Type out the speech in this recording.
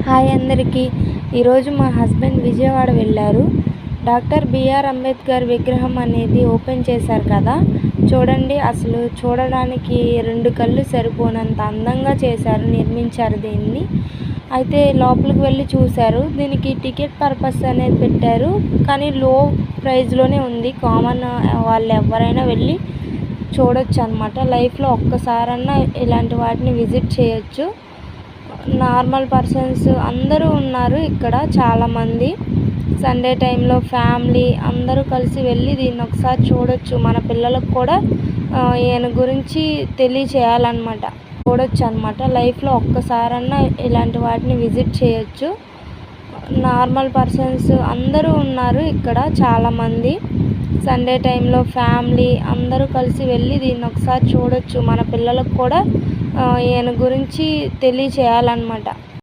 Hi అందరికీ. ఈరోజు మా హస్బెండ్ విజయవాడ వెళ్ళారు. డాక్టర్ బిఆర్ అంబేద్కర్ విగ్రహం అనేది ఓపెన్ చేశారు కదా, చూడండి. అసలు చూడడానికి 2 కళ్ళు సరిపోనంత అందంగా నిర్మించారు దీన్ని. అయితే లోపలికి వెళ్ళి చూశారు. దీనికి టికెట్ పర్పస్ అనేది పెట్టారు, కానీ లో ప్రైస్లోనే ఉంది. కామన్ వాళ్ళు ఎవరైనా వెళ్ళి చూడొచ్చు అన్నమాట. లైఫ్లో ఒక్కసారన్నా ఇలాంటి వాటిని విజిట్ చేయొచ్చు. నార్మల్ పర్సన్స్ అందరూ ఉన్నారు ఇక్కడ చాలామంది. సండే టైంలో ఫ్యామిలీ అందరూ కలిసి వెళ్ళి దీన్ని ఒకసారి చూడొచ్చు. మన పిల్లలకు కూడా ఈయన గురించి తెలియచేయాలన్నమాట, చూడొచ్చు అన్నమాట. లైఫ్లో ఒక్కసారన్నా ఇలాంటి వాటిని విజిట్ చేయొచ్చు. నార్మల్ పర్సన్స్ అందరూ ఉన్నారు ఇక్కడ చాలామంది. సండే టైంలో ఫ్యామిలీ అందరూ కలిసి వెళ్ళి దీన్ని ఒకసారి చూడొచ్చు. మన పిల్లలకు కూడా ఈయన గురించి తెలియచేయాలన్నమాట.